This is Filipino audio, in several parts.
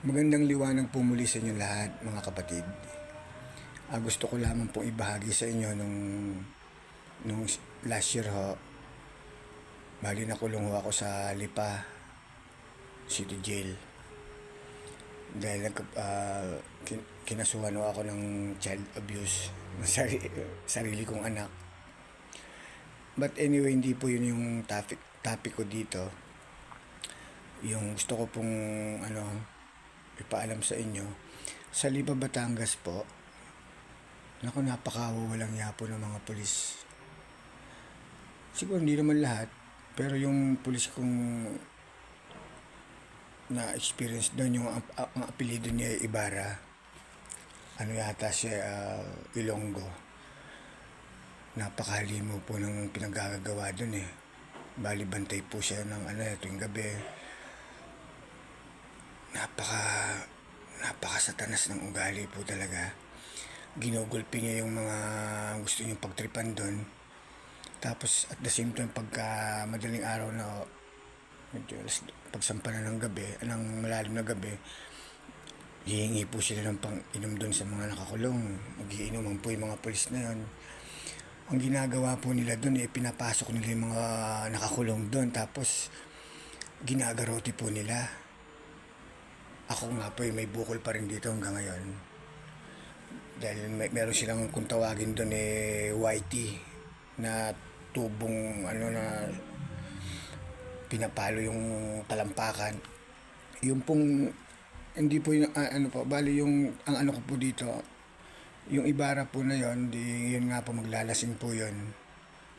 Magandang liwanag po muli sa inyo lahat, mga kapatid. Gusto ko lamang pong ibahagi sa inyo nung last year ho, bali nakulong ho ako sa Lipa City Jail. Dahil kinasuhan ho ako ng child abuse ng sarili kong anak. But anyway, hindi po yun yung topic ko dito. Yung gusto ko pong ipaalam sa inyo. Sa Lipa, Batangas po, napakawawalang yapo ng mga pulis. Siguro hindi naman lahat, pero yung pulis kong na-experience doon, yung ang apelido niya ay Ibarra. Yata siya, Ilonggo. Napakalimo po ng pinagagagawa doon eh. Bali bantay po siya ng tuwing gabi. Napakasatanas ng ugali po talaga. Ginugulpi niya yung mga gusto niyong pagtripan doon. Tapos at the same time, pagka madaling araw na pagsampa na ng gabi, ng malalim na gabi, hihingi po sila ng pang-inom doon sa mga nakakulong. Magiinuman po yung mga pulis na yun. Ang ginagawa po nila doon, pinapasok nila yung mga nakakulong doon. Tapos ginagarote po nila. Ako nga po may bukol pa rin dito hanggang ngayon. Dahil meron silang kung tawagin doon YT na tubong na pinapalo yung talampakan. Yung pong hindi po yung bali yung ang ko po dito, yung Ibarra po na yon, yun nga po maglalasing po yon.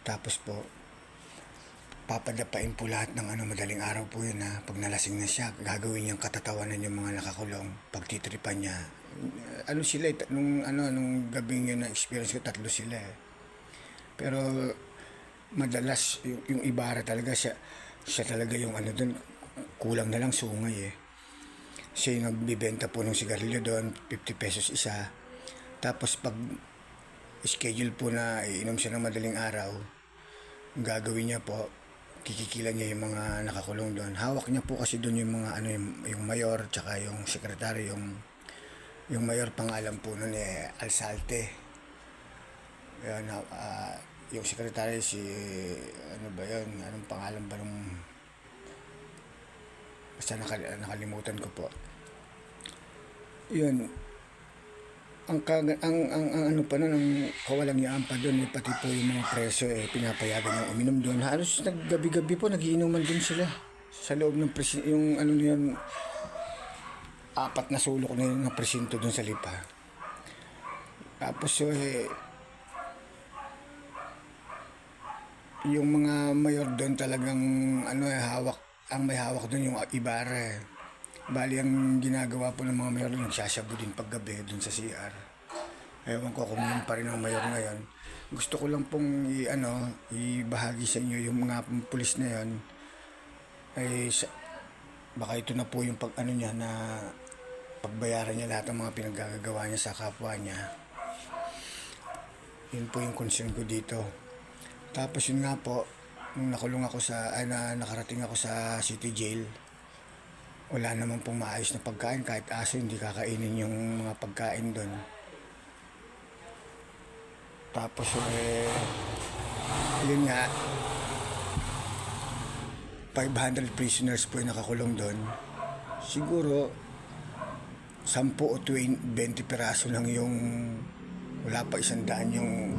Tapos po papadapain po lahat ng madaling araw po yun ha. Pag nalasing na siya, gagawin niyang katatawanan yung mga nakakulong. Pagtitripan niya. Sila nung gabing yun na experience ko, 3 sila eh. Pero madalas yung Ibarra talaga siya talaga yung doon, kulang na lang sungay eh. Siya yung nagbibenta po ng sigarilyo doon, 50 pesos isa. Tapos pag schedule po na iinom siya ng madaling araw, ang gagawin niya po, kikikilan niya yung mga nakakulong doon. Hawak niya po kasi doon yung mga yung mayor tsaka yung sekretary, yung mayor pangalan po noon Alsalte. Ayan, yung sekretary si anong pangalan ba nung basta nakalimutan ko po. Yun. Ang kawalang yaan pa doon, pati po yung mga preso pinapayagan yung uminom doon. Halos gabi-gabi po nagiinuman din sila sa loob ng yung yun, 4 na sulok na yun ng presinto doon sa Lipa. Tapos yung mga mayor doon talagang may hawak doon yung Ibarra. Bali ang ginagawa po ng mga mayor, nagsasabu din paggabi doon sa CR. Ewan ko kung yun pa rin ang mayor ngayon. Gusto ko lang pong ibahagi sa inyo yung mga pulis na yun. Baka ito na po yung niya na pagbayaran niya lahat ng mga pinaggagawa niya sa kapwa niya. Yun po yung concern ko dito. Tapos yun nga po, nung nakulong ako nakarating ako sa City Jail, wala naman pong maayos na pagkain. Kahit aso hindi kakainin yung mga pagkain doon. Tapos yun nga, 500 prisoners po yung nakakulong doon. Siguro 10 o 20 piraso lang yung, wala pa 100 yung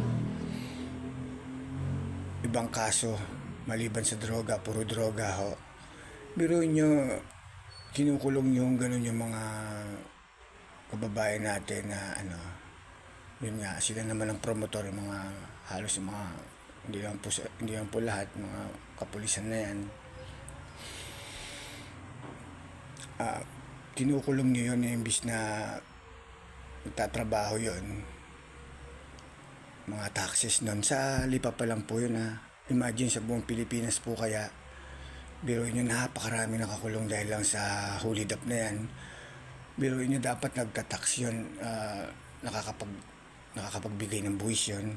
ibang kaso maliban sa droga, puro droga ho. Biruin nyo, kinukulong yung ganun yung mga kababayan natin na yun nga, sila naman ang promotor, yung mga halos yung mga hindi lang po lahat, mga kapulisan na yan. Kinukulong nyo yun imbis na nagtatrabaho yun. Mga taxes nun sa Lipa pa lang po yun ha. Imagine sa buong Pilipinas po, kaya biruin nyo, napakarami nakakulong dahil lang sa hold up na yan. Biruin nyo, dapat nagtatax yun, nakakapagbigay ng buwis yun.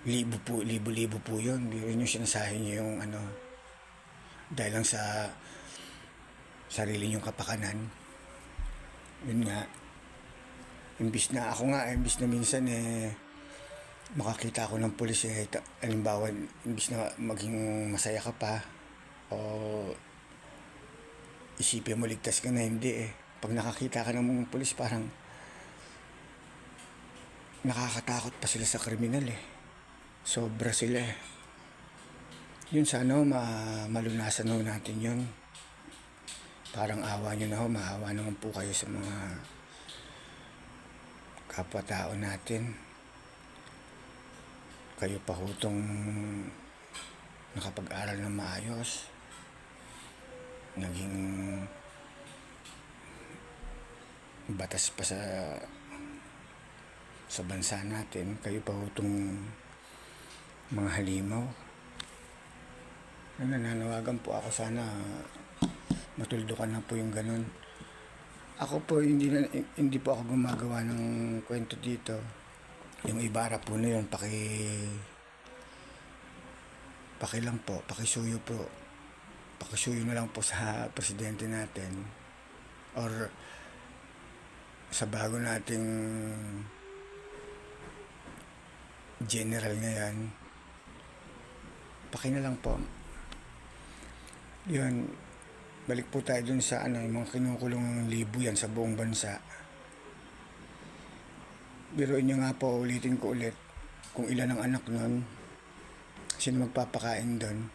Libo-libo po yun. Biruin nyo, sinasahin nyo yung dahil lang sa sarili nyong kapakanan. Yun nga, imbis na minsan makakita ako ng pulis halimbawa, imbis na maging masaya ka pa, o isipin mo ligtas ka na, hindi eh. Pag nakakita ka ng mga pulis, parang nakakatakot pa sila sa kriminal eh. Sobra sila eh. Yun sana malunasan ho natin yun. Parang awa nyo na ho, maawa naman po kayo sa mga kapwa-tao natin. Kayo pa ho tong nakapag-aral ng maayos. Naging batas pa sa bansa natin. Kayo pa ho tong mga halimaw. Nananawagan po ako, sana matuldukan na po yung ganun. Ako po, hindi po ako gumagawa ng kwento dito. Yung Ibarra po na yun, lang po, pakisuyo po. Pakisuyo na lang po sa presidente natin or sa bago nating general ngayon. Na lang po. Yun, balik po tayo dun sa yung mga kinukulong ng libo yan sa buong bansa. Biruin nyo nga po, ulitin ko ulit, kung ilan ang anak nun, sino magpapakain dun.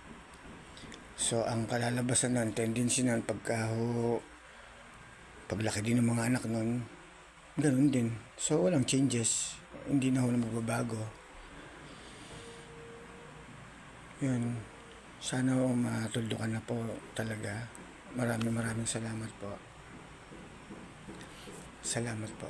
So, ang kalalabasan nun, tendency nun, paglaki din ng mga anak nun, ganun din. So, walang changes. Hindi na ho na magbabago. Yun. Sana matuldukan na po talaga. Maraming salamat po. Salamat po.